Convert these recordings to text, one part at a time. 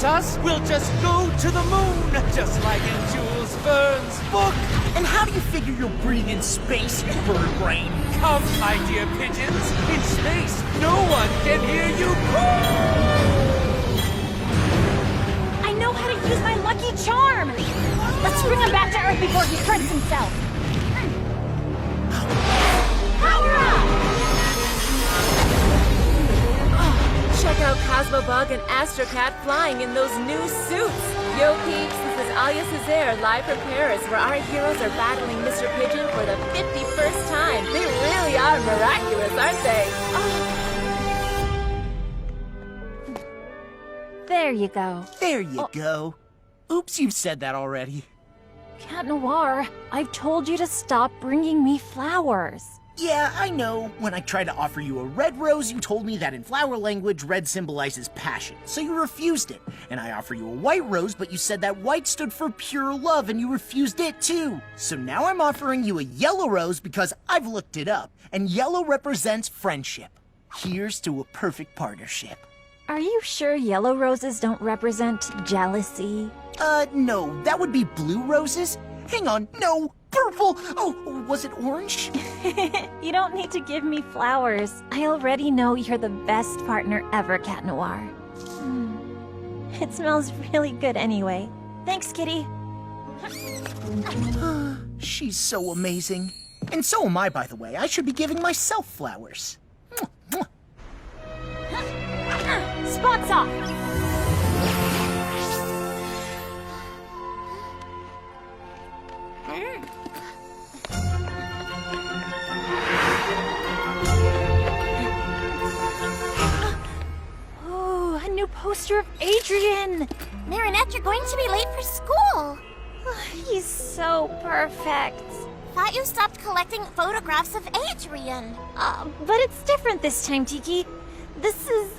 us, we'll just go to the moon, just like in Jules Verne's book. And how do you figure you'll breathe in space, bird brain? Come, my dear pigeons, in space, no one can hear you call. I know how to use my lucky charm. Let's bring him back to Earth before he hurts himself. Power up! Check out Cosmobug and Astrocat flying in those new suits. Yo peeps, this is Alia Césaire live from Paris, where our heroes are battling Mr. Pigeon for the 51st time. They really are miraculous, aren't they? Oh. There you go. There you go. Oops, you've said that already. Cat Noir, I've told you to stop bringing me flowers. Yeah, I know. When I tried to offer you a red rose, you told me that in flower language, red symbolizes passion, so you refused it. And I offer you a white rose, but you said that white stood for pure love, and you refused it too. So now I'm offering you a yellow rose because I've looked it up, and yellow represents friendship. Here's to a perfect partnership. Are you sure yellow roses don't represent jealousy? No, that would be blue roses. Hang on, no, purple! Oh, was it orange? You don't need to give me flowers. I already know you're the best partner ever, Cat Noir. It smells really good anyway. Thanks, Kitty. She's so amazing. And so am I, by the way. I should be giving myself flowers. Spots off! Oh, a new poster of Adrian! Marinette, you're going to be late for school. He's so perfect. Thought you stopped collecting photographs of Adrian. But it's different this time, Tiki. This is,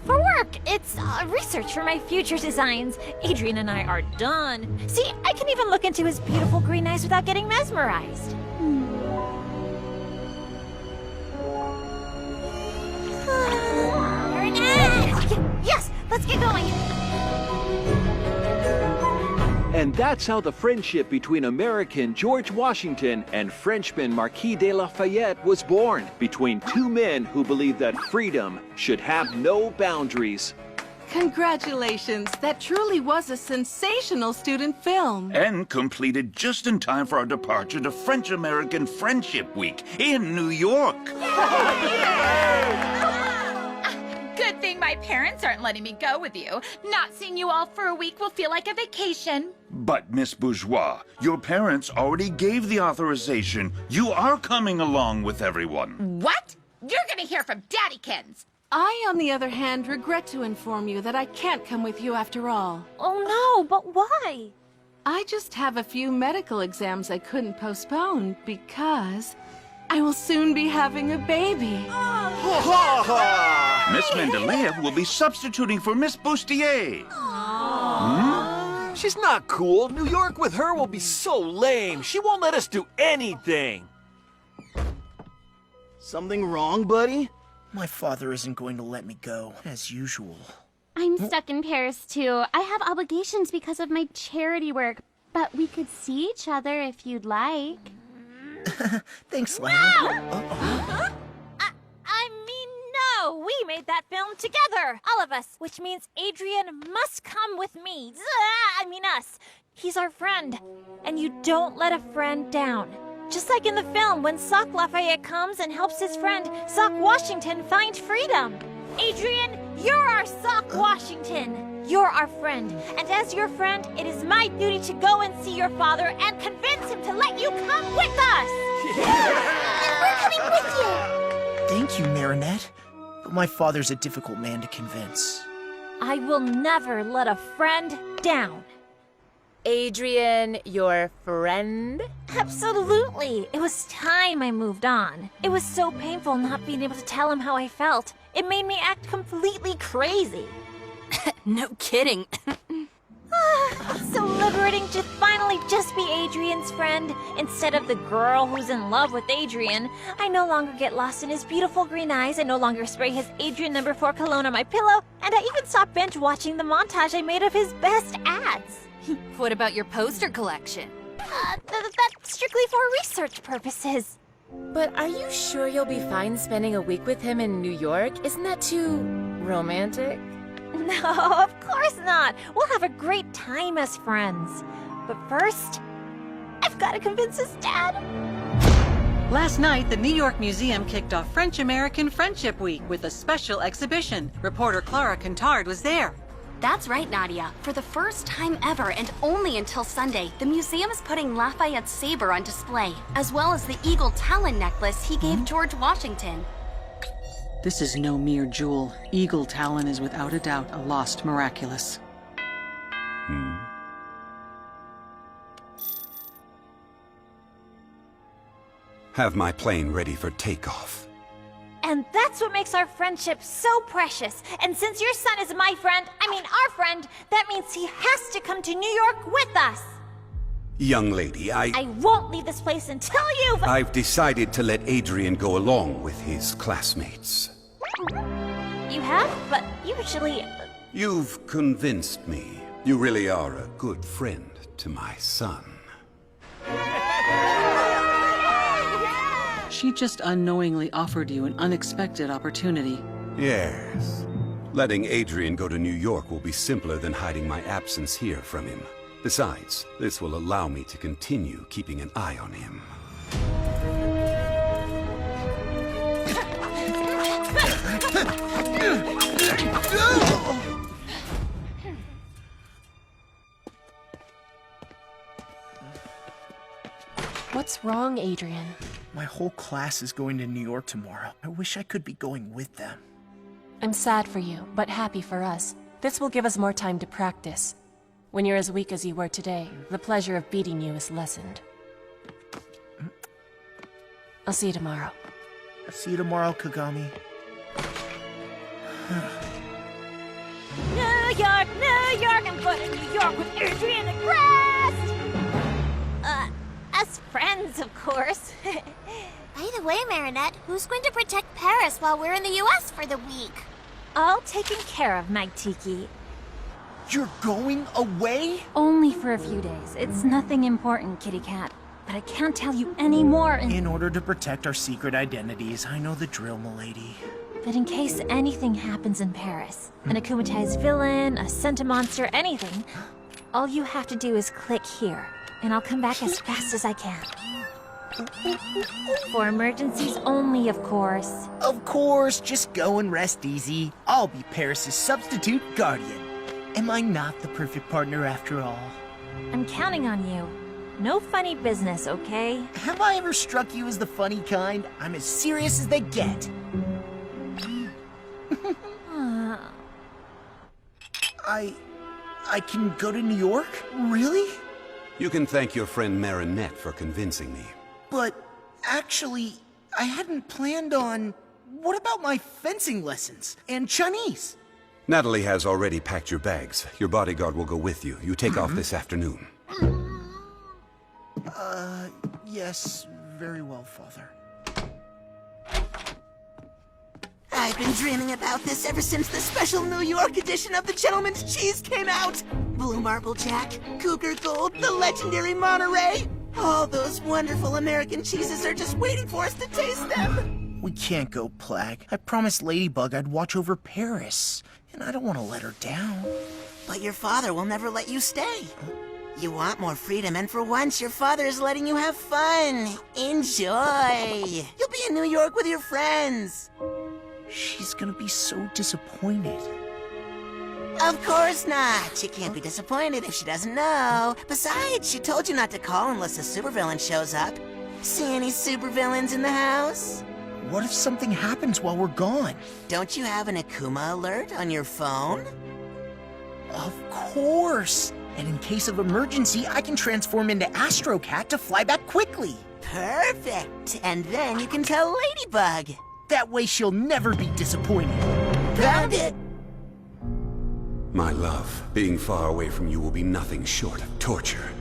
for work. It's, research for my future designs. Adrian and I are done. See, I can even look into his beautiful green eyes without getting mesmerized. Marinette! Yes, let's get going. And that's how the friendship between American George Washington and Frenchman Marquis de Lafayette was born, between two men who believed that freedom should have no boundaries. Congratulations! That truly was a sensational student film. And completed just in time for our departure to French-American Friendship Week in New York. Good thing my parents aren't letting me go with you. Not seeing you all for a week will feel like a vacation. But, Miss Bourgeois, your parents already gave the authorization. You are coming along with everyone. What? You're gonna hear from Daddykins. I, on the other hand, regret to inform you that I can't come with you after all. Oh no, but why? I just have a few medical exams I couldn't postpone because I will soon be having a baby. Miss Mendeleev will be substituting for Miss Bustier. She's not cool. New York with her will be so lame. She won't let us do anything. Something wrong, buddy? My father isn't going to let me go, as usual. I'm stuck in Paris, too. I have obligations because of my charity work, but we could see each other if you'd like. Thanks, Lana. I mean, no! We made that film together! All of us! Which means Adrian must come with me. I mean us. He's our friend. And you don't let a friend down. Just like in the film, when Sock Lafayette comes and helps his friend, Sock Washington, find freedom. Adrian, you're our Sock Washington. You're our friend. And as your friend, it is my duty to go and see your father and convince him to let you come with us! And we're coming with you! Thank you, Marinette. But my father's a difficult man to convince. I will never let a friend down. Adrian, your friend? Absolutely. It was time I moved on. It was so painful not being able to tell him how I felt. It made me act completely crazy. No kidding. It's so liberating to finally just be Adrian's friend, instead of the girl who's in love with Adrian. I no longer get lost in his beautiful green eyes, I no longer spray his Adrian No. 4 cologne on my pillow, and I even stopped binge watching the montage I made of his best ads. What about your poster collection? That's strictly for research purposes. But are you sure you'll be fine spending a week with him in New York? Isn't that too romantic? No, of course not. We'll have a great time as friends. But first, I've got to convince his dad. Last night, the New York Museum kicked off French-American Friendship Week with a special exhibition. Reporter Clara Contard was there. That's right, Nadia. For the first time ever, and only until Sunday, the museum is putting Lafayette's saber on display, as well as the eagle talon necklace he gave George Washington. This is no mere jewel. Eagle Talon is without a doubt a lost miraculous. Have my plane ready for takeoff. And that's what makes our friendship so precious. And since your son is my friend, our friend, that means he has to come to New York with us. Young lady, I won't leave this place until you've... I've decided to let Adrian go along with his classmates. You have? But usually... You've convinced me. You really are a good friend to my son. She just unknowingly offered you an unexpected opportunity. Yes. Letting Adrian go to New York will be simpler than hiding my absence here from him. Besides, this will allow me to continue keeping an eye on him. What's wrong, Adrian? My whole class is going to New York tomorrow. I wish I could be going with them. I'm sad for you, but happy for us. This will give us more time to practice. When you're as weak as you were today, the pleasure of beating you is lessened. I'll see you tomorrow. I'll see you tomorrow, Kagami. New York, I'm going to New York with Adrian and Crest! As friends, of course. By the way, Marinette, who's going to protect Paris while we're in the U.S. for the week? All taken care of, Night Tiki. You're going away? Only for a few days. It's nothing important, Kitty Cat. But I can't tell you any more. In order to protect our secret identities, I know the drill, milady. But in case anything happens in Paris, an akumatized villain, a centimonster, anything, all you have to do is click here, and I'll come back as fast as I can. For emergencies only, of course. Of course, just go and rest easy. I'll be Paris's substitute guardian. Am I not the perfect partner after all? I'm counting on you. No funny business, okay? Have I ever struck you as the funny kind? I'm as serious as they get. I can go to New York? Really? You can thank your friend Marinette for convincing me. But actually, I hadn't planned on... What about my fencing lessons? And Chinese? Natalie has already packed your bags. Your bodyguard will go with you. You take off this afternoon. Yes, very well, Father. I've been dreaming about this ever since the special New York edition of the Gentleman's Cheese came out. Blue Marble Jack, Cougar Gold, the legendary Monterey. All those wonderful American cheeses are just waiting for us to taste them. We can't go, Plag. I promised Ladybug I'd watch over Paris, and I don't want to let her down. But your father will never let you stay. You want more freedom, and for once, your father is letting you have fun. Enjoy. You'll be in New York with your friends. She's gonna be so disappointed. Of course not. She can't be disappointed if she doesn't know. Besides, she told you not to call unless a supervillain shows up. See any supervillains in the house? What if something happens while we're gone? Don't you have an Akuma alert on your phone? Of course! And in case of emergency, I can transform into Astro Cat to fly back quickly. Perfect! And then you can tell Ladybug. That way she'll never be disappointed. Found it! My love, being far away from you will be nothing short of torture.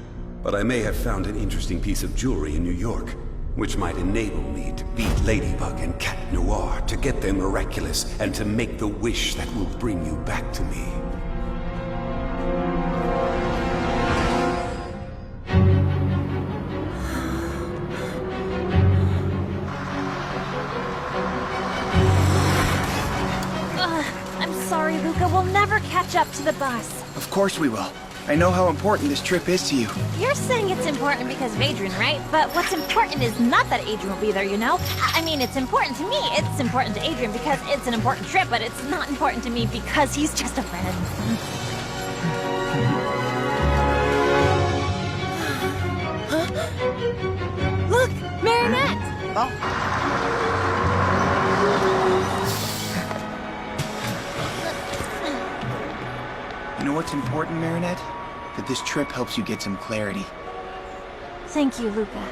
But I may have found an interesting piece of jewelry in New York, which might enable me to beat Ladybug and Cat Noir, to get them miraculous, and to make the wish that will bring you back to me. I'm sorry, Luca. We'll never catch up to the bus. Of course we will. I know how important this trip is to you. You're saying it's important because of Adrian, right? But what's important is not that Adrian will be there, you know? I mean, it's important to me. It's important to Adrian because it's an important trip, but it's not important to me because he's just a friend. Look, Marinette! Oh. You know what's important, Marinette? That this trip helps you get some clarity. Thank you, Luca.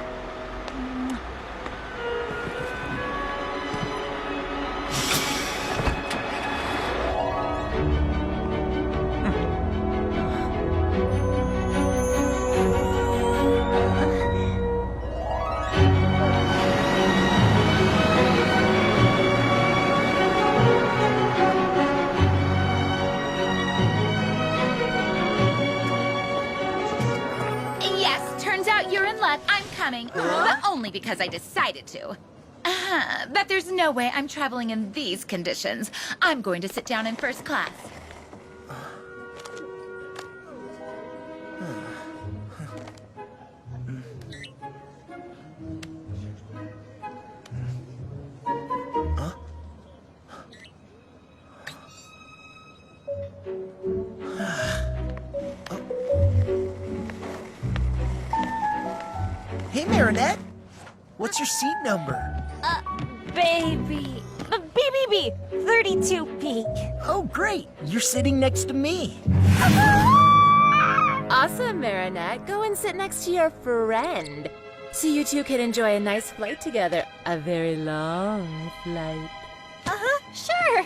I'm coming, but only because I decided to. But there's no way I'm traveling in these conditions. I'm going to sit down in first class. Hey, Marinette. What's your seat number? Baby. BBB, 32B. Oh, great. You're sitting next to me. Awesome, Marinette. Go and sit next to your friend. So you two can enjoy a nice flight together. A very long flight. Sure.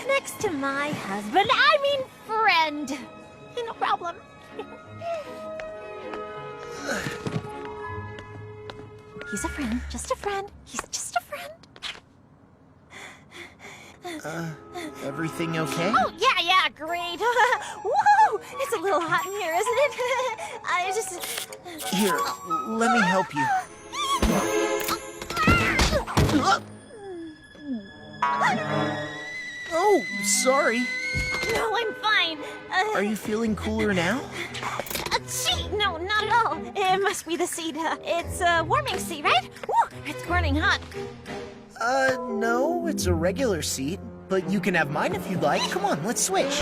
Next to my husband. I mean friend. No problem. He's a friend. Just a friend. He's just a friend. Everything okay? Oh, yeah, great. Woo! It's a little hot in here, isn't it? I just... Here, let me help you. Oh, sorry. No, I'm fine. Are you feeling cooler now? Gee, no, not at all. It must be the seat. It's a warming seat, right? Woo! It's burning hot. No, it's a regular seat. But you can have mine if you'd like. Come on, let's switch.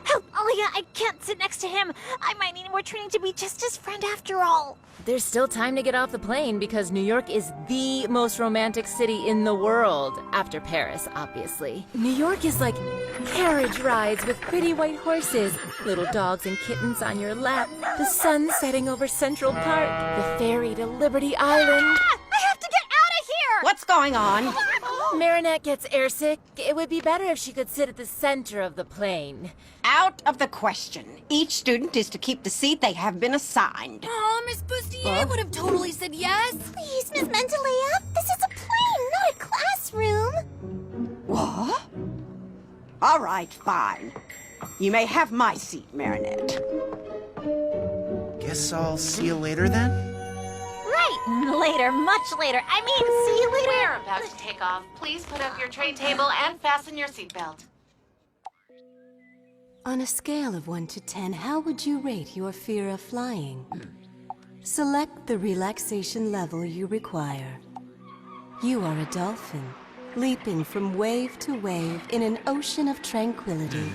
Help, Alia, I can't sit next to him. I might need more training to be just his friend after all. There's still time to get off the plane because New York is the most romantic city in the world, after Paris, obviously. New York is like carriage rides with pretty white horses, little dogs and kittens on your lap, the sun setting over Central Park, the ferry to Liberty Island. I have to get out of here! What's going on? Marinette gets airsick. It would be better if she could sit at the center of the plane. Out of the question. Each student is to keep the seat they have been assigned. Oh, Miss Bustier would have totally said yes. Please, Miss Mentalea. This is a plane, not a classroom. What? All right, fine. You may have my seat, Marinette. Guess I'll see you later then? Right, later, much later. I mean, see you later. We're about to take off. Please put up your tray table and fasten your seatbelt. On a scale of 1 to 10, how would you rate your fear of flying? Select the relaxation level you require. You are a dolphin, leaping from wave to wave in an ocean of tranquility.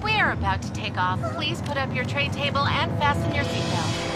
We're about to take off. Please put up your tray table and fasten your seatbelt.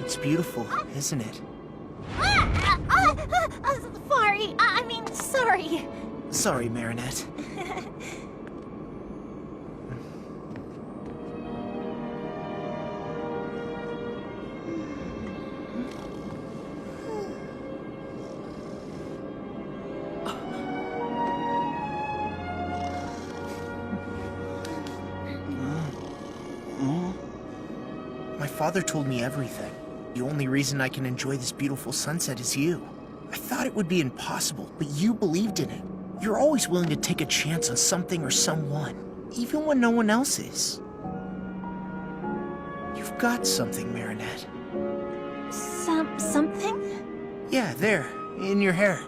It's beautiful, isn't it? Sorry. Sorry, Marinette. My father told me everything. The only reason I can enjoy this beautiful sunset is you. I thought it would be impossible, but you believed in it. You're always willing to take a chance on something or someone, even when no one else is. You've got something, Marinette. Something? Yeah, there, in your hair.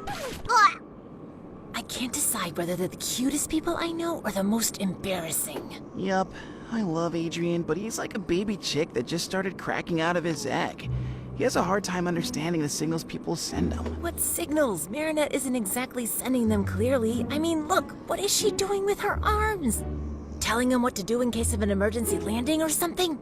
I can't decide whether they're the cutest people I know or the most embarrassing. Yup, I love Adrian, but he's like a baby chick that just started cracking out of his egg. He has a hard time understanding the signals people send him. What signals? Marinette isn't exactly sending them clearly. I mean, look, what is she doing with her arms? Telling him what to do in case of an emergency landing or something?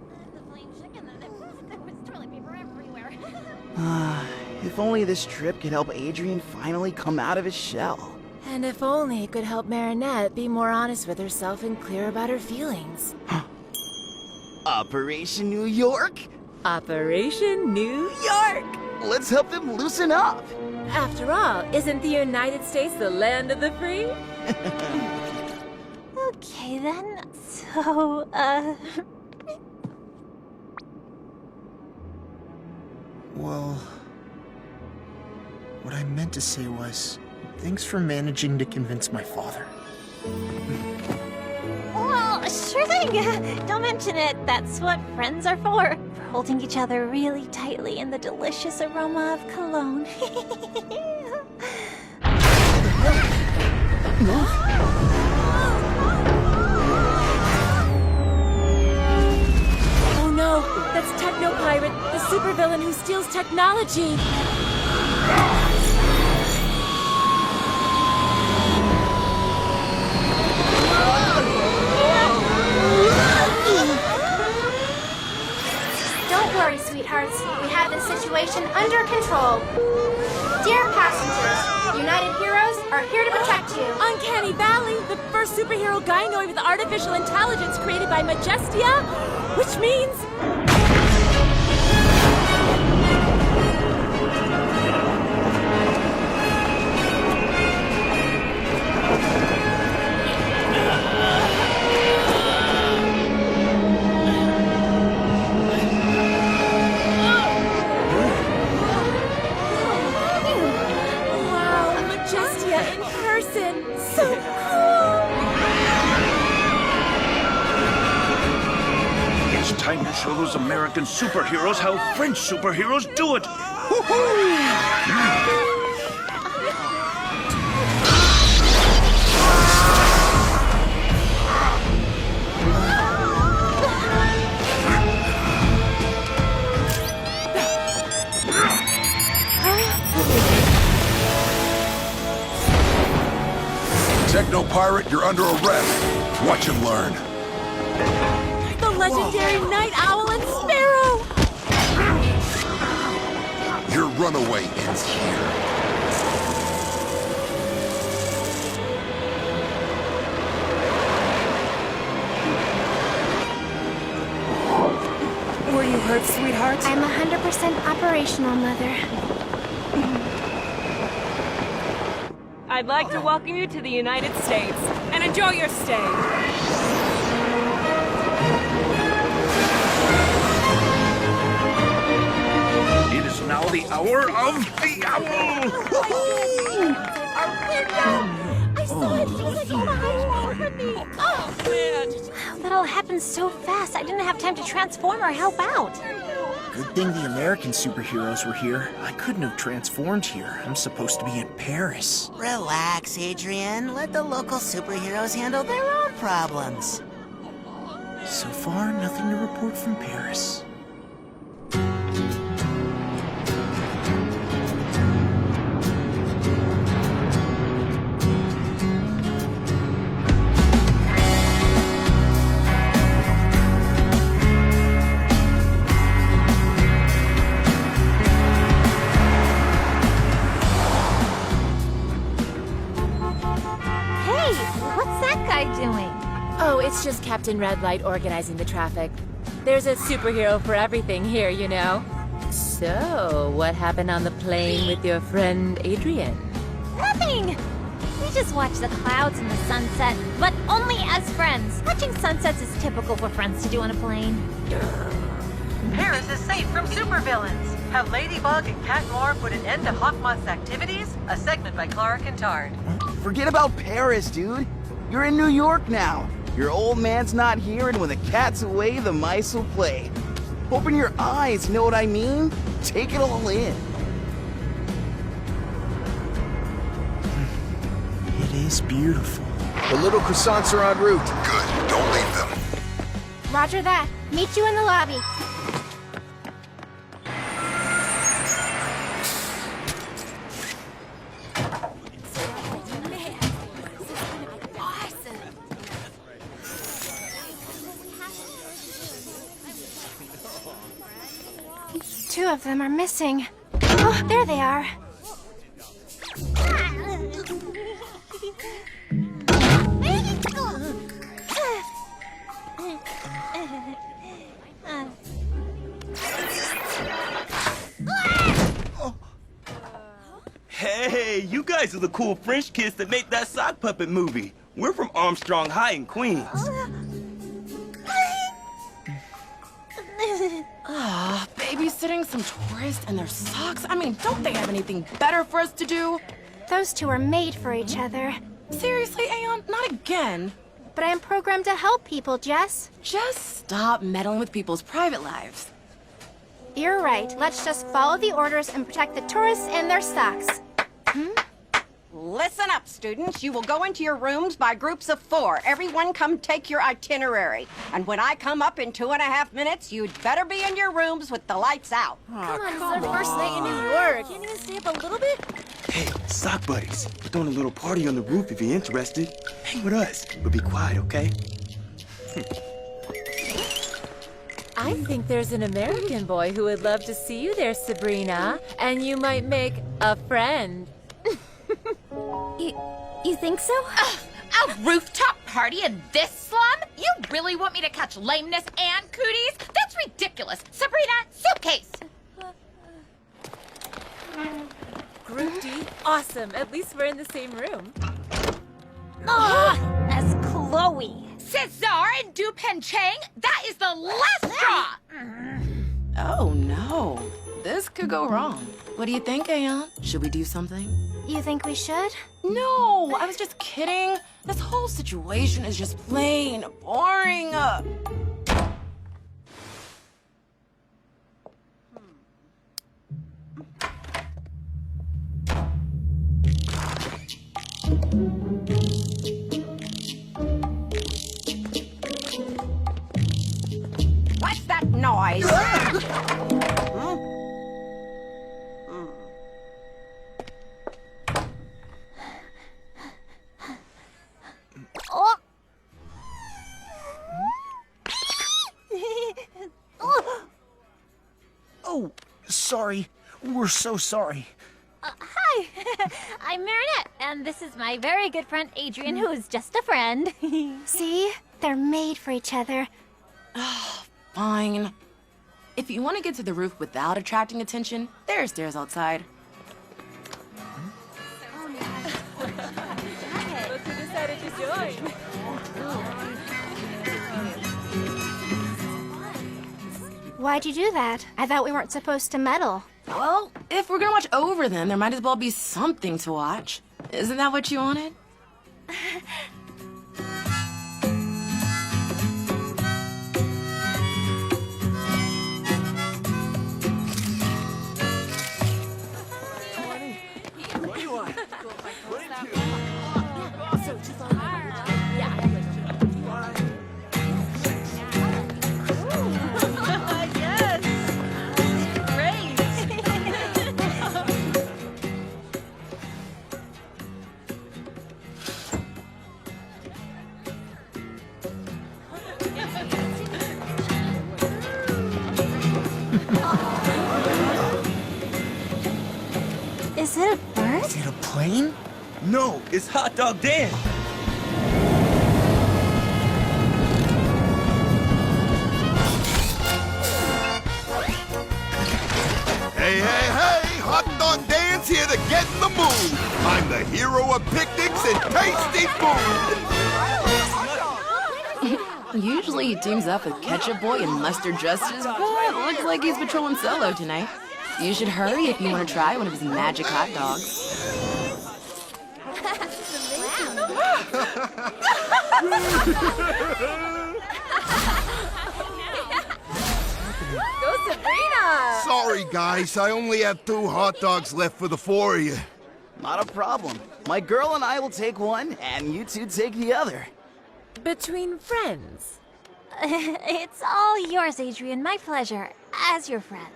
If only this trip could help Adrian finally come out of his shell. And if only it could help Marinette be more honest with herself and clear about her feelings. Operation New York? Operation New York! Let's help them loosen up! After all, isn't the United States the land of the free? Okay then, so, Well, what I meant to say was, thanks for managing to convince my father. Well, sure thing. Don't mention it. That's what friends are for holding each other really tightly in the delicious aroma of cologne. Oh no, that's Techno Pirate, the supervillain who steals technology. Don't worry, sweethearts. We have this situation under control. Dear passengers, United Heroes are here to protect you. Uncanny Valley, the first superhero gynoid with artificial intelligence created by Majestia, which means... Time to show those American superheroes how French superheroes do it! Woohoo! Techno Pirate, you're under arrest. Watch and learn. The legendary Night Owl and Sparrow! Your runaway ends here. Were you hurt, sweetheart? I'm 100% operational, Mother. I'd like to welcome you to the United States and enjoy your stay. It is now the hour of the owl! I saw it! She was like, oh, hide from me! Oh, man! That all happened so fast, I didn't have time to transform or help out. Good thing the American superheroes were here. I couldn't have transformed here. I'm supposed to be in Paris. Relax, Adrian. Let the local superheroes handle their own problems. So far, nothing to report from Paris. it's just Captain Red Light organizing the traffic. There's a superhero for everything here, you know. So, what happened on the plane with your friend Adrian? Nothing! We just watch the clouds and the sunset, but only as friends. Watching sunsets is typical for friends to do on a plane. Paris is safe from supervillains. Have Ladybug and Cat Noir put an end to Hawkmoth's activities? A segment by Clara Kintard. Forget about Paris, dude. You're in New York now. Your old man's not here, and when the cat's away, the mice will play. Open your eyes, you know what I mean? Take it all in. It is beautiful. The little croissants are en route. Good. Don't leave them. Roger that. Meet you in the lobby. Two of them are missing. Oh, there they are. Hey, you guys are the cool French kids that made that sock puppet movie. We're from Armstrong High in Queens. Babysitting some tourists and their socks? I mean, don't they have anything better for us to do? Those two are made for each other. Seriously, Aeon? Not again. But I am programmed to help people, Jess. Just stop meddling with people's private lives. You're right. Let's just follow the orders and protect the tourists and their socks. Listen up, students. You will go into your rooms by groups of 4. Everyone come take your itinerary. And when I come up in 2.5 minutes, you'd better be in your rooms with the lights out. Come on, it's our first night in New York. Can't even stay up a little bit? Hey, sock buddies, we're throwing a little party on the roof if you're interested. Hang with us, but be quiet, okay? I think there's an American boy who would love to see you there, Sabrina. And you might make a friend. You think so? A rooftop party in this slum? You really want me to catch lameness and cooties? That's ridiculous. Sabrina, suitcase. Group D, awesome. At least we're in the same room. That's Chloe. Cesar and Dupen Chang, that is the last straw. Oh, no. This could go wrong. What do you think, Aeon? Should we do something? You think we should? No, I was just kidding. This whole situation is just plain boring. What's that noise? Oh, sorry. We're so sorry. Hi, I'm Marinette, and this is my very good friend Adrian, who is just a friend. See? They're made for each other. Fine. If you want to get to the roof without attracting attention, there are stairs outside. Look who decided to join. Why'd you do that? I thought we weren't supposed to meddle. Well, if we're gonna watch over them, there might as well be something to watch. Isn't that what you wanted? What do you want? Is it a bird? Is it a plane? No, it's Hot Dog Dan. to get in the mood. I'm the hero of picnics and tasty food. Usually he teams up with Ketchup Boy and Mustard Justice, but looks like he's patrolling solo tonight. You should hurry if you want to try one of his magic hot dogs. Go Sabrina! Sorry, guys. I only have 2 hot dogs left for the 4 of you. Not a problem. My girl and I will take one, and you two take the other. Between friends. It's all yours, Adrian. My pleasure. As your friend.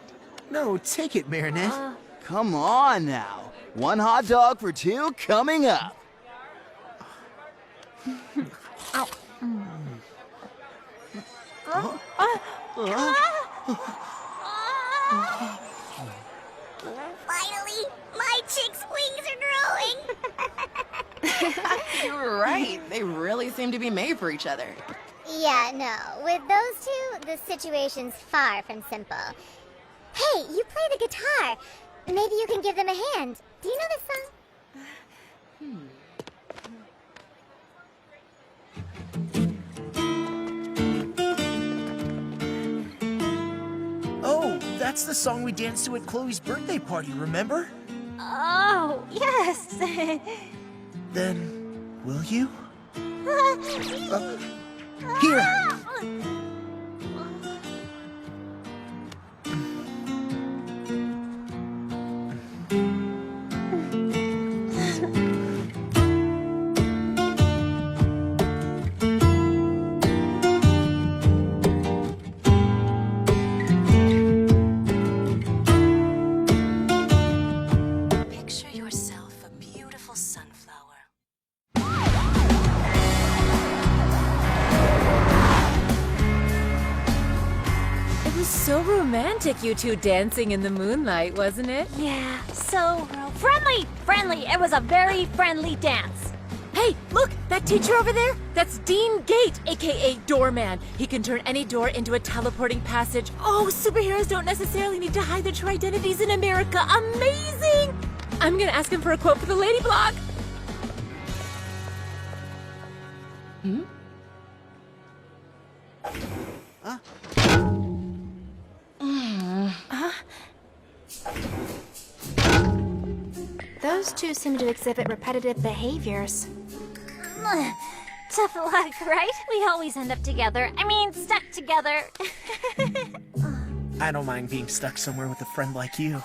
No, take it, Marinette. Come on now. 1 hot dog for 2 coming up. Ow. Finally, my chick's wings are growing. You were right. They really seem to be made for each other. Yeah, no. With those two, the situation's far from simple. Hey, you play the guitar. Maybe you can give them a hand. Do you know this song? Oh, that's the song we danced to at Chloe's birthday party, remember? Oh, yes. Then, will you? Here. Picture yourself a beautiful sunflower. It was so romantic, you two dancing in the moonlight, wasn't it? Yeah, so friendly. Friendly. It was a very friendly dance. Hey, look, that teacher over there? That's Dean Gate, aka Doorman. He can turn any door into a teleporting passage. Oh, superheroes don't necessarily need to hide their true identities in America. Amazing! I'm gonna ask him for a quote for the Lady Blog. Those two seem to exhibit repetitive behaviors. Tough luck, right? We always end up together. I mean, stuck together. I don't mind being stuck somewhere with a friend like you.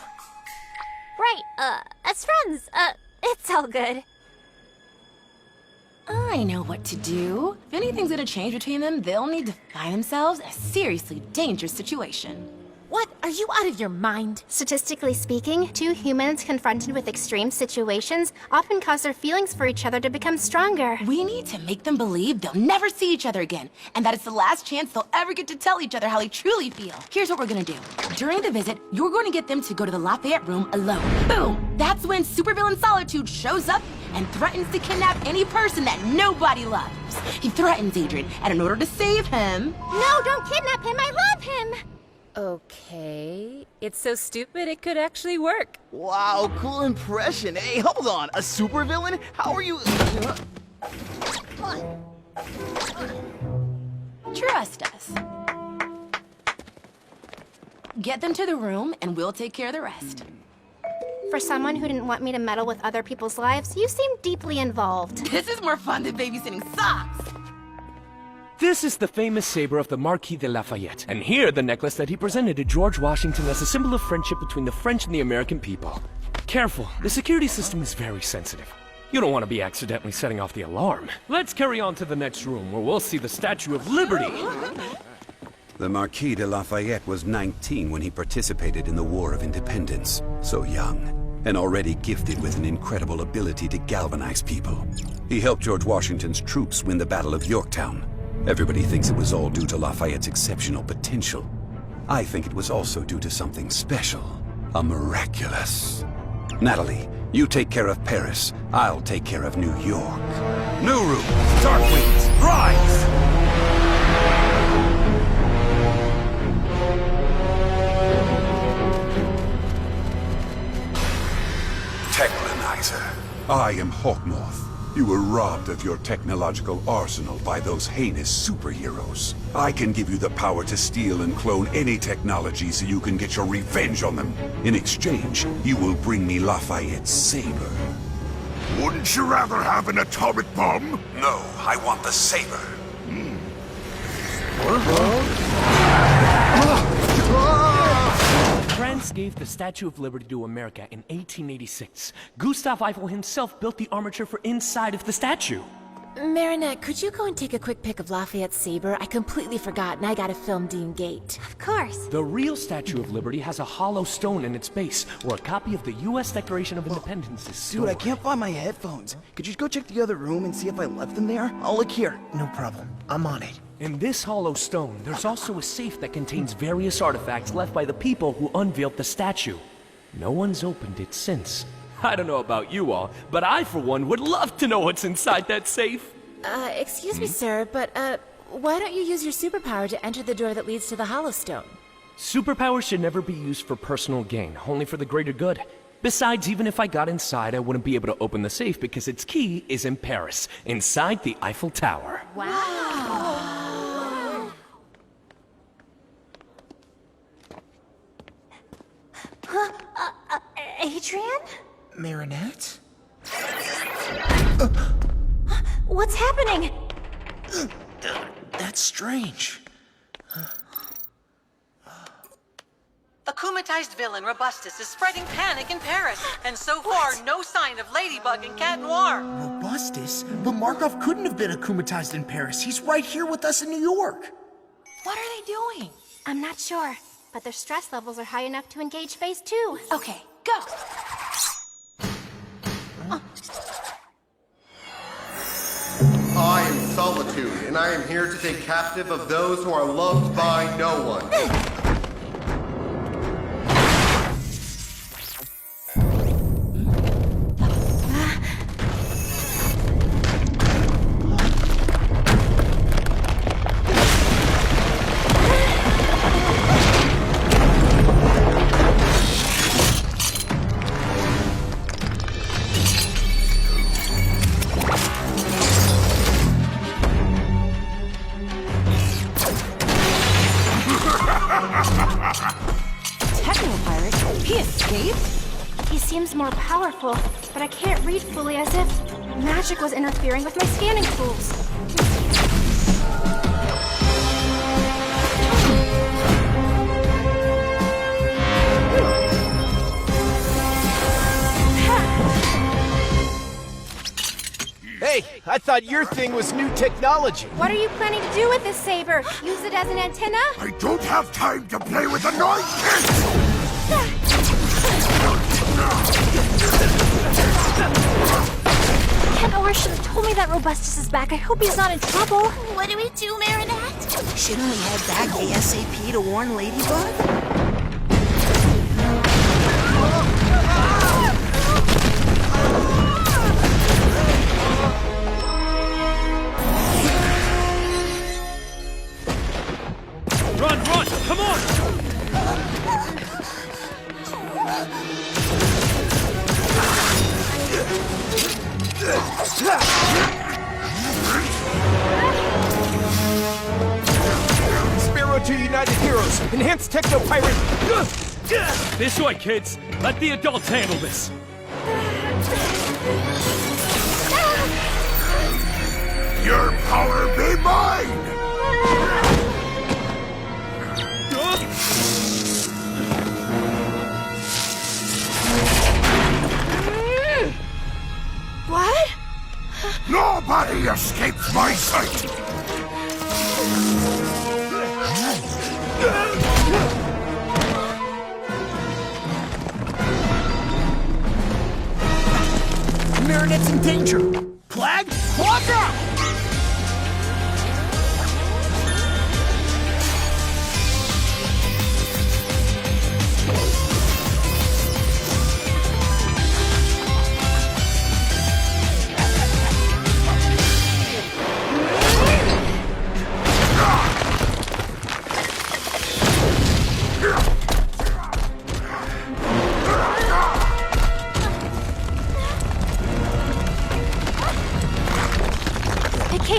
Right, as friends, it's all good. I know what to do. If anything's gonna change between them, they'll need to find themselves in a seriously dangerous situation. What? Are you out of your mind? Statistically speaking, two humans confronted with extreme situations often cause their feelings for each other to become stronger. We need to make them believe they'll never see each other again, and that it's the last chance they'll ever get to tell each other how they truly feel. Here's what we're gonna do. During the visit, you're going to get them to go to the Lafayette room alone. Boom! That's when supervillain Solitude shows up and threatens to kidnap any person that nobody loves. He threatens Adrian, and in order to save him... No, don't kidnap him! I love him! Okay, it's so stupid it could actually work. Wow, cool impression. Hey, hold on. A supervillain? How are you... Trust us. Get them to the room, and we'll take care of the rest. For someone who didn't want me to meddle with other people's lives, you seem deeply involved. This is more fun than babysitting socks. This is the famous saber of the Marquis de Lafayette, and here the necklace that he presented to George Washington as a symbol of friendship between the French and the American people. Careful, the security system is very sensitive. You don't want to be accidentally setting off the alarm. Let's carry on to the next room, where we'll see the Statue of Liberty. The Marquis de Lafayette was 19 when he participated in the War of Independence. So young, and already gifted with an incredible ability to galvanize people. He helped George Washington's troops win the Battle of Yorktown. Everybody thinks it was all due to Lafayette's exceptional potential. I think it was also due to something special. A miraculous. Natalie, you take care of Paris. I'll take care of New York. New room, Darkwings, rise! Techlanizer. I am Hawkmoth. You were robbed of your technological arsenal by those heinous superheroes. I can give you the power to steal and clone any technology so you can get your revenge on them. In exchange, you will bring me Lafayette's saber. Wouldn't you rather have an atomic bomb? No, I want the saber. France gave the Statue of Liberty to America in 1886. Gustav Eiffel himself built the armature for inside of the statue. Marinette, could you go and take a quick pic of Lafayette's saber? I completely forgot, and I gotta film Dean Gate. Of course. The real Statue of Liberty has a hollow stone in its base, where a copy of the U.S. Declaration of Independence is stored. Dude, I can't find my headphones. Could you go check the other room and see if I left them there? I'll look here. No problem. I'm on it. In this hollow stone, there's also a safe that contains various artifacts left by the people who unveiled the statue. No one's opened it since. I don't know about you all, but I, for one, would love to know what's inside that safe. Excuse me, sir, but, why don't you use your superpower to enter the door that leads to the hollow stone? Superpowers should never be used for personal gain, only for the greater good. Besides, even if I got inside, I wouldn't be able to open the safe because its key is in Paris, inside the Eiffel Tower. Wow. Adrian? Marinette? What's happening? That's strange. The Kumatized villain Robustus is spreading panic in Paris, and so far, no sign of Ladybug and Cat Noir. Robustus? But Markov couldn't have been akumatized in Paris. He's right here with us in New York. What are they doing? I'm not sure, but their stress levels are high enough to engage phase 2. Okay, go! I am Solitude, and I am here to take captive of those who are loved by no one. He seems more powerful, but I can't read fully, as if magic was interfering with my scanning tools. Hey, I thought your thing was new technology. What are you planning to do with this saber? Use it as an antenna? I don't have time to play with annoying kids! Cat Noir should have told me that Robustus is back. I hope he's not in trouble. What do we do, Marinette? Shouldn't we head back ASAP to warn Ladybug? Run, run! Come on! Sparrow to United Heroes! Enhanced Techno Pirate! This way, kids! Let the adults handle this! Your power be mine! What? Nobody escapes my sight! Marinette's in danger! Plag, watch out!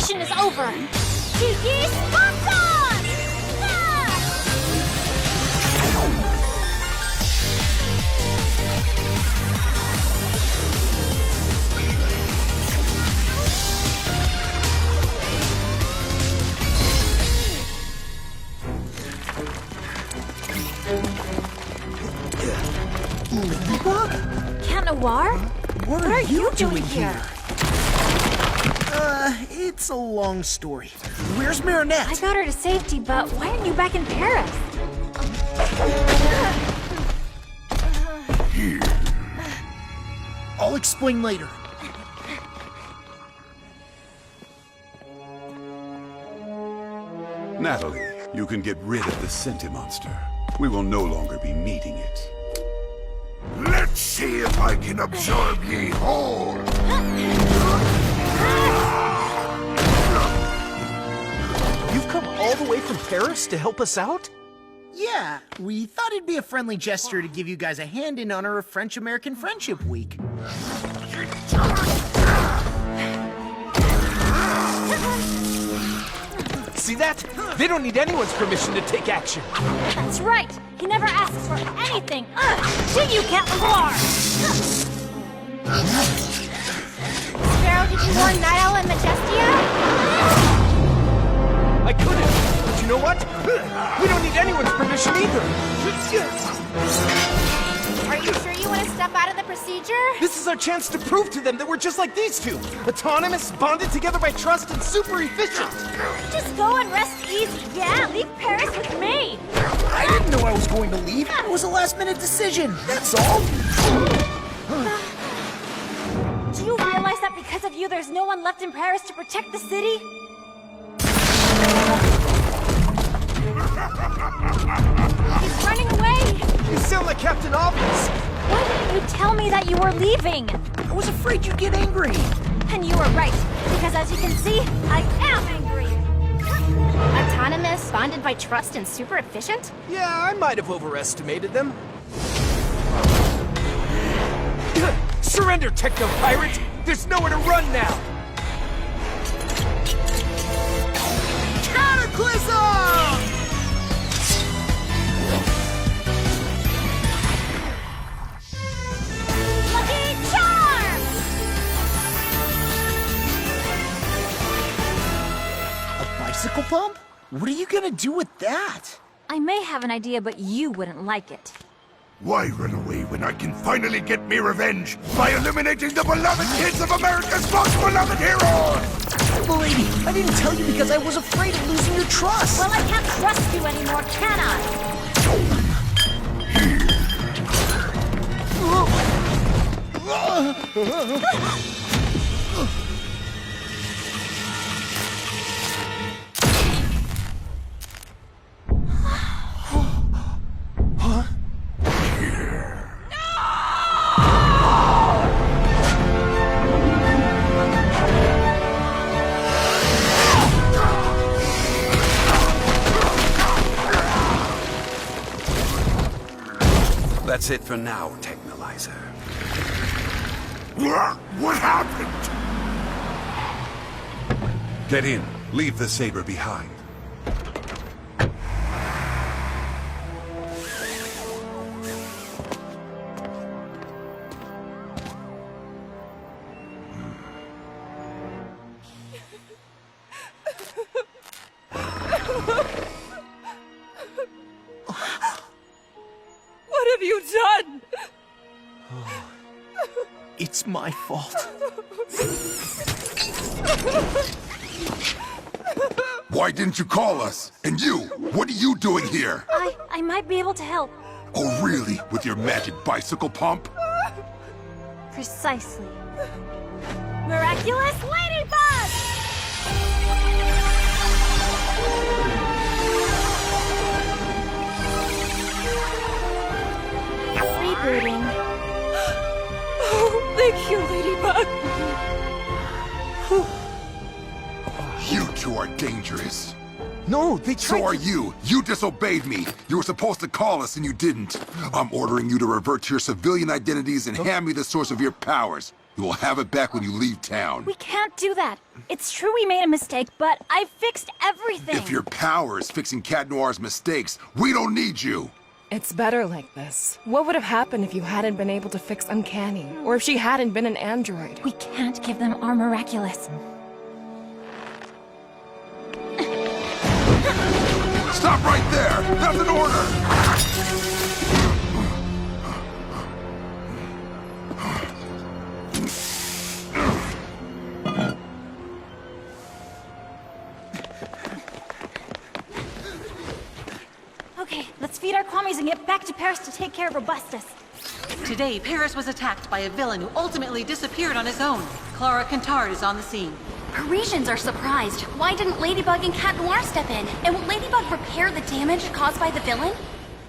mission is over. Tiki Spartan! Cat Noir? What are you doing here? It's a long story. Where's Marinette? I got her to safety, but why aren't you back in Paris? I'll explain later. Natalie, you can get rid of the Sentimonster. We will no longer be needing it. Let's see if I can absorb ye whole. You've come all the way from Paris to help us out? Yeah, we thought it'd be a friendly gesture to give you guys a hand in honor of French-American Friendship Week. See that? They don't need anyone's permission to take action. That's right. He never asks for anything. Do you, Cat Noir? Sparrow, did you warn Night Owl and Majestia? I couldn't, but you know what? We don't need anyone's permission either. Are you sure you want to step out of the procedure? This is our chance to prove to them that we're just like these two. Autonomous, bonded together by trust, and super efficient. Just go and rest easy. Yeah, leave Paris with me. I didn't know I was going to leave. It was a last-minute decision, that's all. Do you realize that because of you, there's no one left in Paris to protect the city? He's running away! You sound like Captain Obvious! Why didn't you tell me that you were leaving? I was afraid you'd get angry. And you were right, because as you can see, I am angry! Autonomous, bonded by trust, and super efficient? Yeah, I might have overestimated them. Surrender, Techno-Pirate! There's nowhere to run now! Cataclysm! Lucky Charm! A bicycle pump? What are you gonna do with that? I may have an idea, but you wouldn't like it. Why run away when I can finally get me revenge by eliminating the beloved kids of America's most beloved heroes? Lady, I didn't tell you because I was afraid of losing your trust. Well, I can't trust you anymore, can I? That's it for now, Technolyzer. What happened? Get in. Leave the saber behind. What have you done? It's my fault. Why didn't you call us? And you, what are you doing here? I might be able to help. Oh, really? With your magic bicycle pump? Precisely. Miraculous Ladybug! Rebooting. Oh, thank you, Ladybug. You two are dangerous. No, they tried So are you. You disobeyed me. You were supposed to call us and you didn't. I'm ordering you to revert to your civilian identities and hand me the source of your powers. You will have it back when you leave town. We can't do that. It's true we made a mistake, but I've fixed everything. If your power is fixing Cat Noir's mistakes, we don't need you. It's better like this. What would have happened if you hadn't been able to fix Uncanny? Or if she hadn't been an android? We can't give them our miraculous. Stop right there! That's an order! Okay, let's feed our commies and get back to Paris to take care of Robustus. Today, Paris was attacked by a villain who ultimately disappeared on his own. Clara Cantard is on the scene. Parisians are surprised. Why didn't Ladybug and Cat Noir step in? And will Ladybug repair the damage caused by the villain?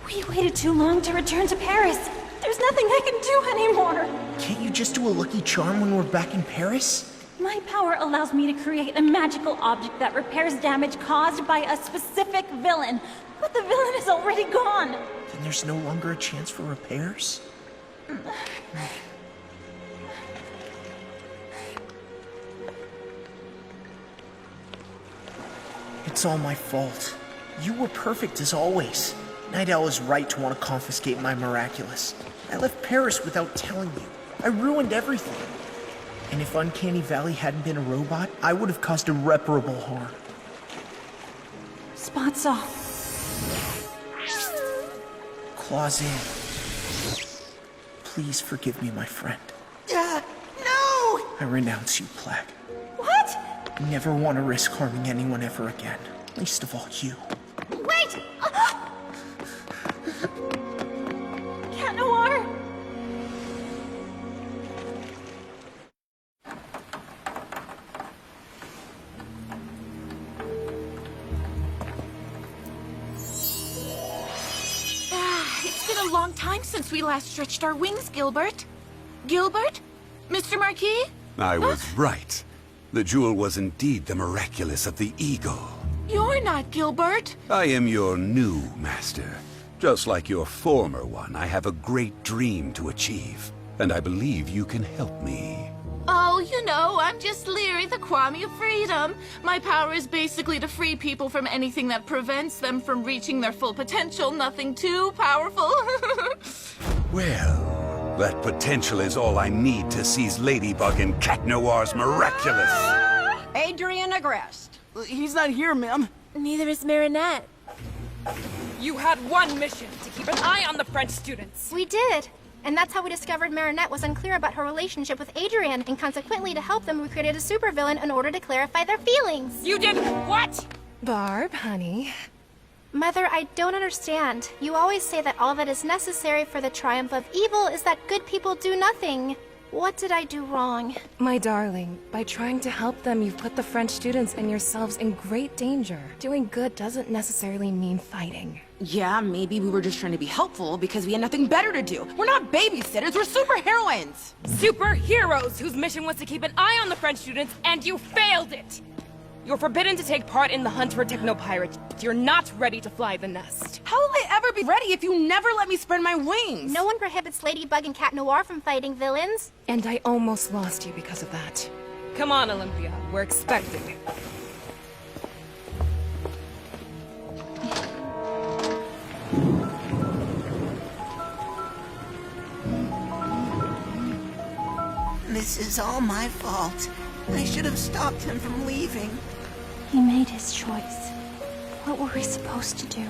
We waited too long to return to Paris. There's nothing I can do anymore. Can't you just do a lucky charm when we're back in Paris? My power allows me to create a magical object that repairs damage caused by a specific villain. But the villain is already gone. Then there's no longer a chance for repairs? It's all my fault. You were perfect as always. Night Owl is right to want to confiscate my miraculous. I left Paris without telling you. I ruined everything. And if Uncanny Valley hadn't been a robot, I would have caused irreparable harm. Spots off. Claws in. Please forgive me, my friend. No! I renounce you, Plague. What? Never want to risk harming anyone ever again. Least of all you. Wait! Cat Noir! It's been a long time since we last stretched our wings, Gilbert. Gilbert? Mr. Marquis? I was right. The jewel was indeed the miraculous of the eagle. You're not Gilbert. I am your new master. Just like your former one, I have a great dream to achieve, and I believe you can help me. Oh, you know, I'm just Leary, the Kwame of Freedom. My power is basically to free people from anything that prevents them from reaching their full potential. Nothing too powerful. Well, that potential is all I need to seize Ladybug and Cat Noir's miraculous. Adrian Agreste. He's not here, ma'am. Neither is Marinette. You had one mission, to keep an eye on the French students. We did. And that's how we discovered Marinette was unclear about her relationship with Adrian, and consequently, to help them, we created a supervillain in order to clarify their feelings. You did what? Barb, honey. Mother, I don't understand. You always say that all that is necessary for the triumph of evil is that good people do nothing. What did I do wrong? My darling, by trying to help them, you've put the French students and yourselves in great danger. Doing good doesn't necessarily mean fighting. Yeah, maybe we were just trying to be helpful because we had nothing better to do. We're not babysitters, we're superheroines. Superheroes whose mission was to keep an eye on the French students, and you failed it! You're forbidden to take part in the hunt for techno-pirates. You're not ready to fly the nest. How will I ever be ready if you never let me spread my wings? No one prohibits Ladybug and Cat Noir from fighting villains. And I almost lost you because of that. Come on, Olympia. We're expecting. This is all my fault. I should have stopped him from leaving. He made his choice. What were we supposed to do?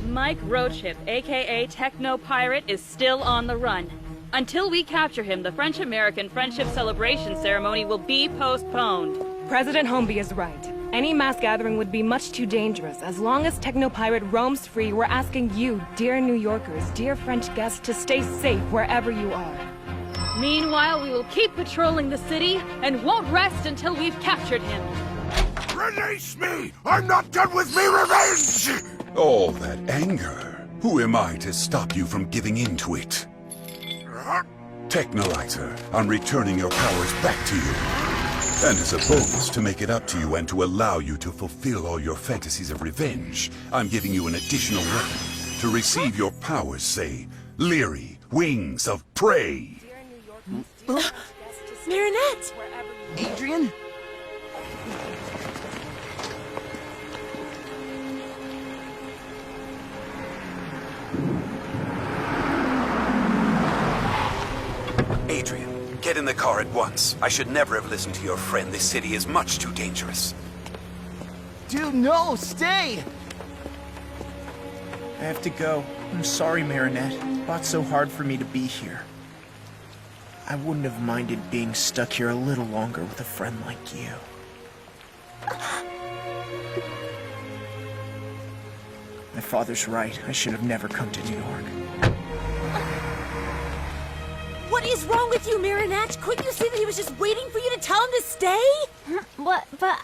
Mike Roadship, aka Techno Pirate, is still on the run. Until we capture him, the French-American Friendship Celebration ceremony will be postponed. President Holmby is right. Any mass gathering would be much too dangerous. As long as Techno Pirate roams free, we're asking you, dear New Yorkers, dear French guests, to stay safe wherever you are. Meanwhile, we will keep patrolling the city and won't rest until we've captured him. Release me! I'm not done with me revenge! All that anger. Who am I to stop you from giving in to it? Technolyzer, I'm returning your powers back to you. And as a bonus to make it up to you and to allow you to fulfill all your fantasies of revenge, I'm giving you an additional weapon. To receive your powers, say, Leary, Wings of Prey. Marinette! Adrian? Adrian, get in the car at once. I should never have listened to your friend. This city is much too dangerous. Dude, no, stay! I have to go. I'm sorry, Marinette. It fought so hard for me to be here. I wouldn't have minded being stuck here a little longer with a friend like you. My father's right. I should have never come to New York. What is wrong with you, Marinette? Couldn't you see that he was just waiting for you to tell him to stay? What? But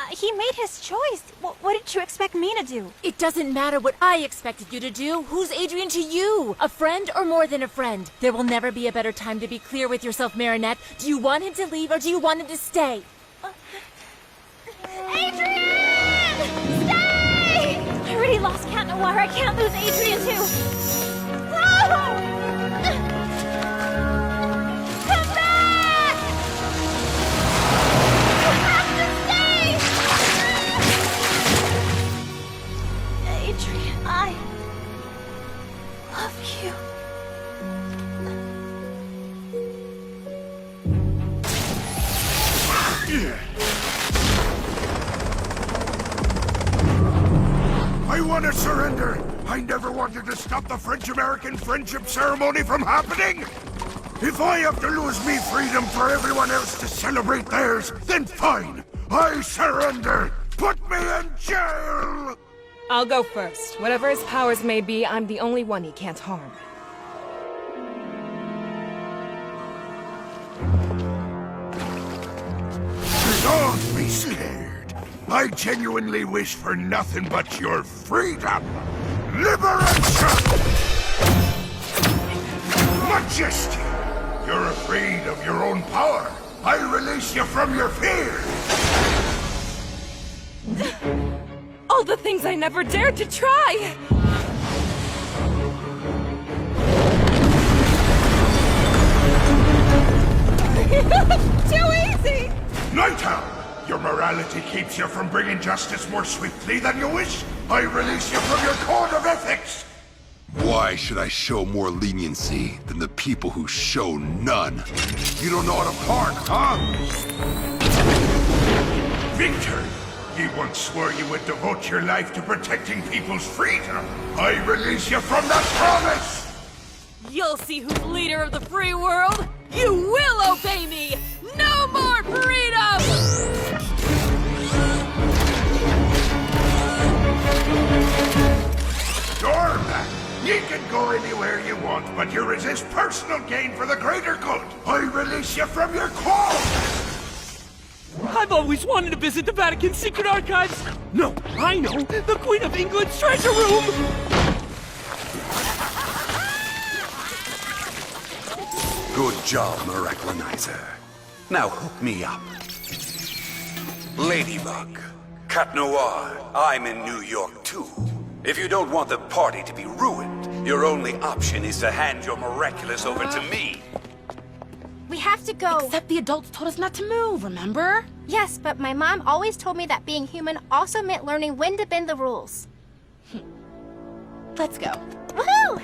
he made his choice. What did you expect me to do? It doesn't matter what I expected you to do. Who's Adrian to you? A friend or more than a friend? There will never be a better time to be clear with yourself, Marinette. Do you want him to leave or do you want him to stay? Adrian! Stay! I already lost Cat Noir. I can't lose Adrian too. No! Come back! You have to stay! Adrian, I love you. I want to surrender! I never wanted to stop the French-American friendship ceremony from happening! If I have to lose me freedom for everyone else to celebrate theirs, then fine! I surrender! Put me in jail! I'll go first. Whatever his powers may be, I'm the only one he can't harm. Don't be scared. I genuinely wish for nothing but your freedom. Liberation! Majesty! You're afraid of your own power. I release you from your fear. All the things I never dared to try! Too easy! Night Owl! Your morality keeps you from bringing justice more swiftly than you wish. I release you from your code of ethics. Why should I show more leniency than the people who show none? You don't know how to park, huh? Victor! You once swore you would devote your life to protecting people's freedom. I release you from that promise! You'll see who's leader of the free world! You will obey me! No more freedom! Doorman, you can go anywhere you want, but you resist personal gain for the greater good. I release you from your call! I've always wanted to visit the Vatican's secret archives. No, I know, the Queen of England's treasure room. Good job, Miraculonizer. Now hook me up. Ladybug, Cat Noir, I'm in New York too. If you don't want the party to be ruined, your only option is to hand your miraculous over to me. We have to go. Except the adults told us not to move, remember? Yes, but my mom always told me that being human also meant learning when to bend the rules. Let's go. Woohoo!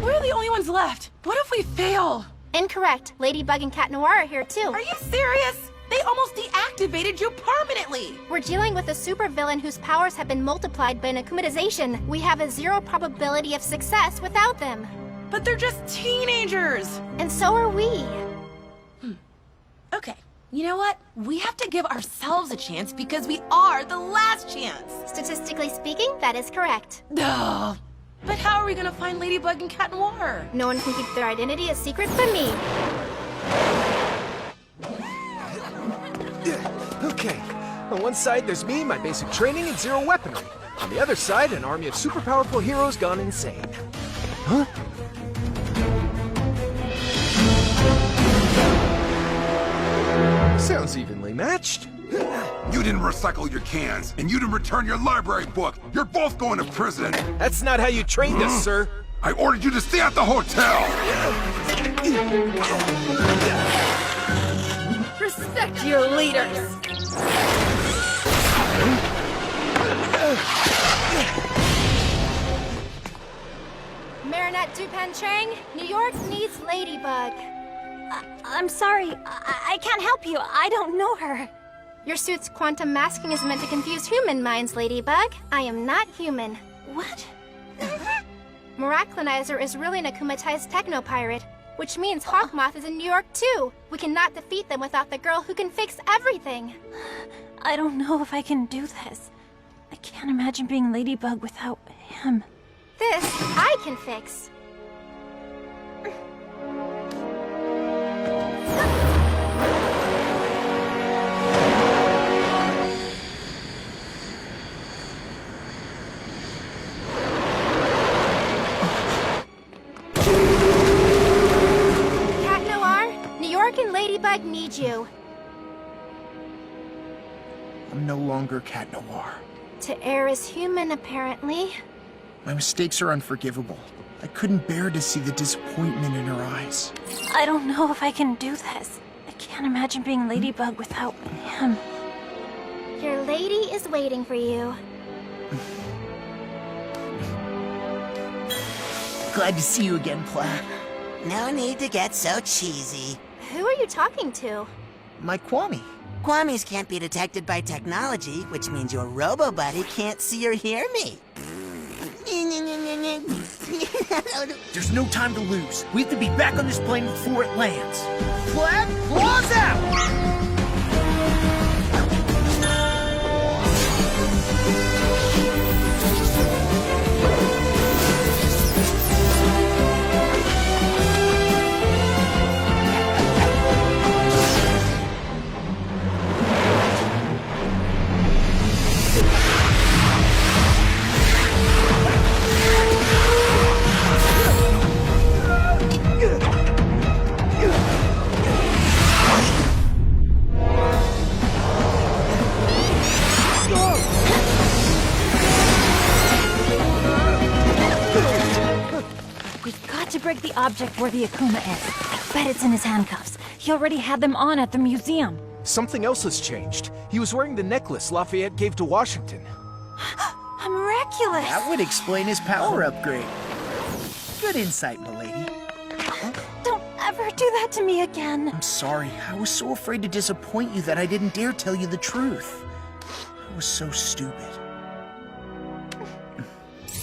We're the only ones left. What if we fail? Incorrect. Ladybug and Cat Noir are here too. Are you serious? They almost deactivated you permanently! We're dealing with a supervillain whose powers have been multiplied by an akumatization. We have a 0 probability of success without them. But they're just teenagers! And so are we. Okay, you know what? We have to give ourselves a chance because we are the last chance! Statistically speaking, that is correct. Duh! But how are we gonna find Ladybug and Cat Noir? No one can keep their identity a secret but me. Okay. On one side, there's me, my basic training, and 0 weaponry. On the other side, an army of super powerful heroes gone insane. Huh? Sounds evenly matched. You didn't recycle your cans, and you didn't return your library book. You're both going to prison. That's not how you trained us, sir. I ordered you to stay at the hotel! Respect your leaders! Marinette Dupan Chang, New York needs Ladybug. I'm sorry. I can't help you. I don't know her. Your suit's quantum masking is meant to confuse human minds, Ladybug. I am not human. What? Miraclinizer is really an akumatized techno-pirate, which means Hawkmoth is in New York too. We cannot defeat them without the girl who can fix everything. I don't know if I can do this. I can't imagine being Ladybug without him. This, I can fix. Cat Noir, New York and Ladybug need you. I'm no longer Cat Noir. To err is human, apparently. My mistakes are unforgivable. I couldn't bear to see the disappointment in her eyes. I don't know if I can do this. I can't imagine being Ladybug without him. Your lady is waiting for you. Glad to see you again, Plaid. No need to get so cheesy. Who are you talking to? My Kwame. Kwamis can't be detected by technology, which means your robo-buddy can't see or hear me. There's no time to lose. We have to be back on this plane before it lands. Plaid, claws out! Break the object where the Akuma is. I bet it's in his handcuffs. He already had them on at the museum. Something else has changed. He was wearing the necklace Lafayette gave to Washington. Miraculous! That would explain his power upgrade. Good insight, milady. Don't ever do that to me again. I'm sorry. I was so afraid to disappoint you that I didn't dare tell you the truth. I was so stupid.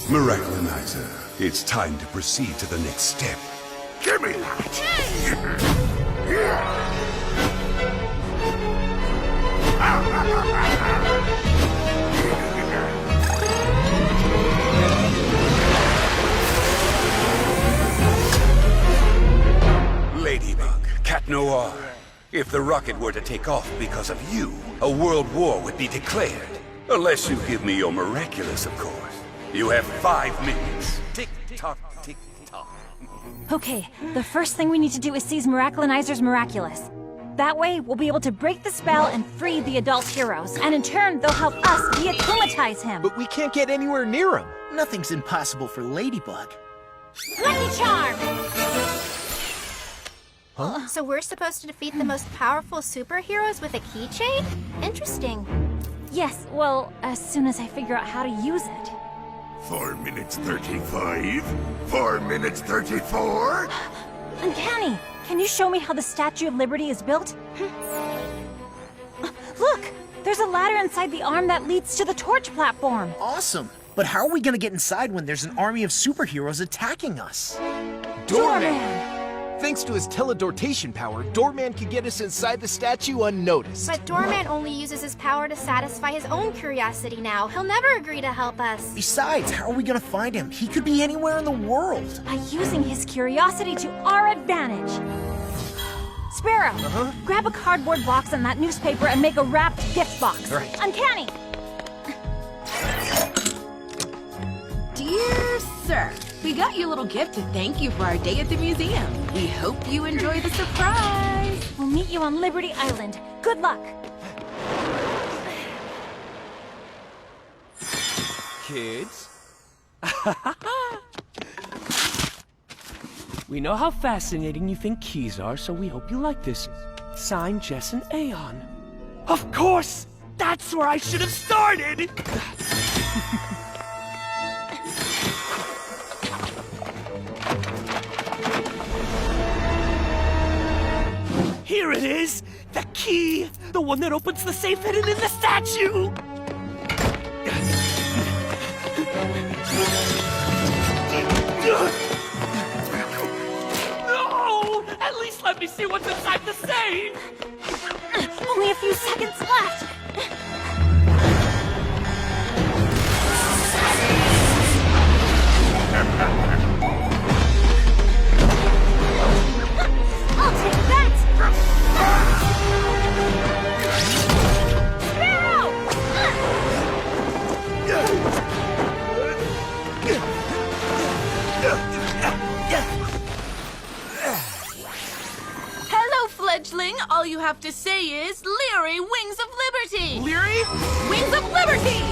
Miraclinizer, it's time to proceed to the next step. Give me that! Ladybug, Cat Noir, if the rocket were to take off because of you, a world war would be declared. Unless you give me your miraculous, of course. You have 5 minutes. Tick-tock, tick-tock. Okay, the first thing we need to do is seize Miraclinizer's Miraculous. That way, we'll be able to break the spell and free the adult heroes. And in turn, they'll help us de-akumatize him. But we can't get anywhere near him. Nothing's impossible for Ladybug. Lucky Charm! Huh? So we're supposed to defeat the most powerful superheroes with a keychain? Interesting. Yes, well, as soon as I figure out how to use it. 4 minutes 35? 4 minutes 34? Uncanny! Can you show me how the Statue of Liberty is built? Look! There's a ladder inside the arm that leads to the torch platform. Awesome! But how are we gonna get inside when there's an army of superheroes attacking us? Doorman! Thanks to his teledortation power, Doorman can get us inside the statue unnoticed. But Doorman only uses his power to satisfy his own curiosity now. He'll never agree to help us. Besides, how are we gonna find him? He could be anywhere in the world. By using his curiosity to our advantage. Sparrow, grab a cardboard box and that newspaper and make a wrapped gift box. Right. Uncanny! Dear sir, we got you a little gift to thank you for our day at the museum. We hope you enjoy the surprise. We'll meet you on Liberty Island. Good luck. Kids? We know how fascinating you think keys are, so we hope you like this. Signed, Jess and Aeon. Of course! That's where I should have started! Here it is! The key! The one that opens the safe hidden in the statue! No! At least let me see what's inside the safe! Only a few seconds left! I'll take that! Hello, fledgling. All you have to say is Leary Wings of Liberty. Leary? Wings of Liberty!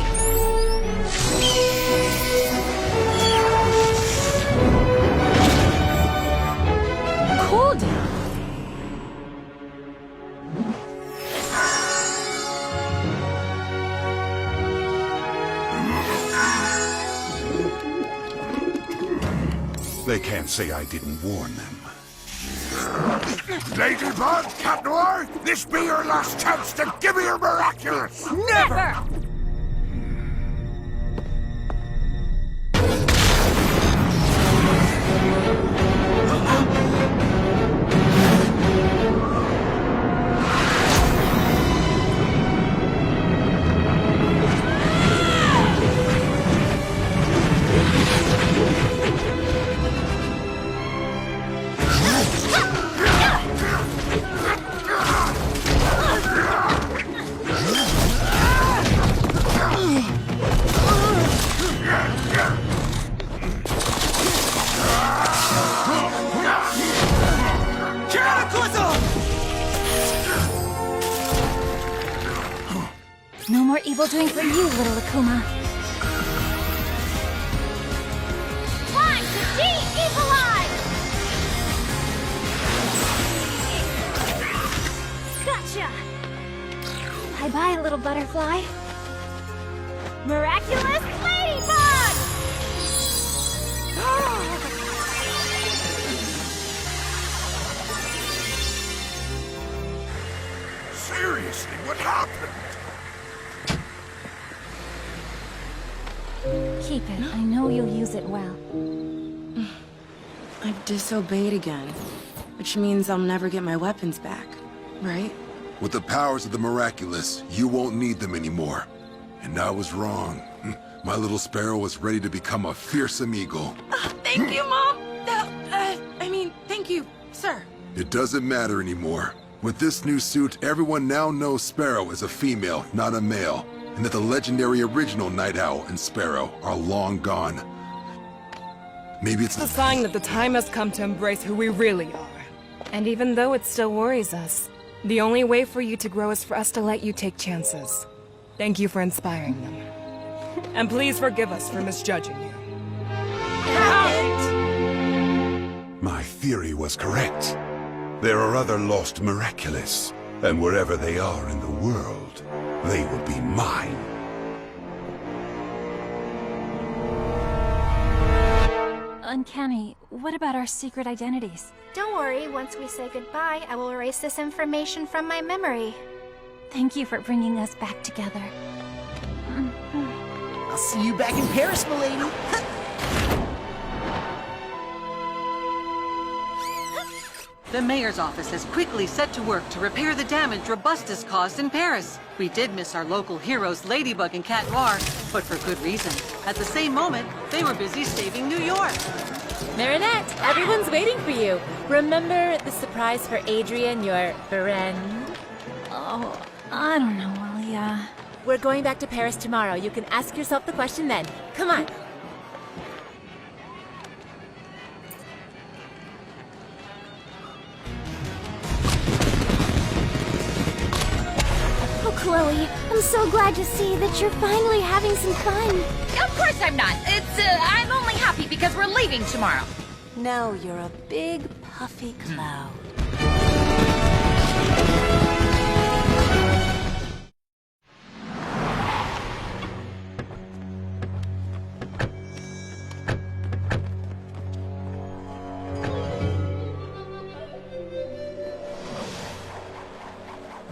Cool down. They can't say I didn't warn them. Ladybug, Cat Noir, this be your last chance to give me your miraculous! Never! No more evil doing for you, little Akuma. Time to de-equalize! Gotcha! Bye-bye, little butterfly. Miraculous Ladybug! Seriously, what happened? Keep it. I know you'll use it well. I've disobeyed again, which means I'll never get my weapons back, right? With the powers of the miraculous, you won't need them anymore. And I was wrong. My little sparrow was ready to become a fearsome eagle. Thank you, Mom! Thank you, sir. It doesn't matter anymore. With this new suit, everyone now knows Sparrow is a female, not a male, and that the legendary original Night Owl and Sparrow are long gone. Maybe it's a sign that the time has come to embrace who we really are. And even though it still worries us, the only way for you to grow is for us to let you take chances. Thank you for inspiring them. And please forgive us for misjudging you. My theory was correct. There are other lost miraculous, and wherever they are in the world, they will be mine. Uncanny, what about our secret identities? Don't worry, once we say goodbye, I will erase this information from my memory. Thank you for bringing us back together. I'll see you back in Paris, milady. The mayor's office has quickly set to work to repair the damage Robustus caused in Paris. We did miss our local heroes Ladybug and Cat Noir, but for good reason. At the same moment, they were busy saving New York. Marinette, everyone's waiting for you. Remember the surprise for Adrian, your friend? Oh, I don't know, Alia. We're going back to Paris tomorrow. You can ask yourself the question then. Come on. Oh, Chloe, I'm so glad to see that you're finally having some fun. Of course I'm not. I'm only happy because we're leaving tomorrow. Now you're a big, puffy cloud.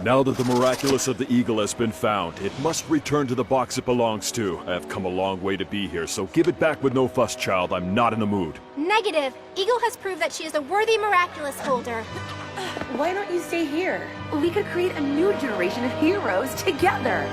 Now that the miraculous of the Eagle has been found, it must return to the box it belongs to. I have come a long way to be here, so give it back with no fuss, child. I'm not in the mood. Negative. Eagle has proved that she is a worthy miraculous holder. Why don't you stay here? We could create a new generation of heroes together.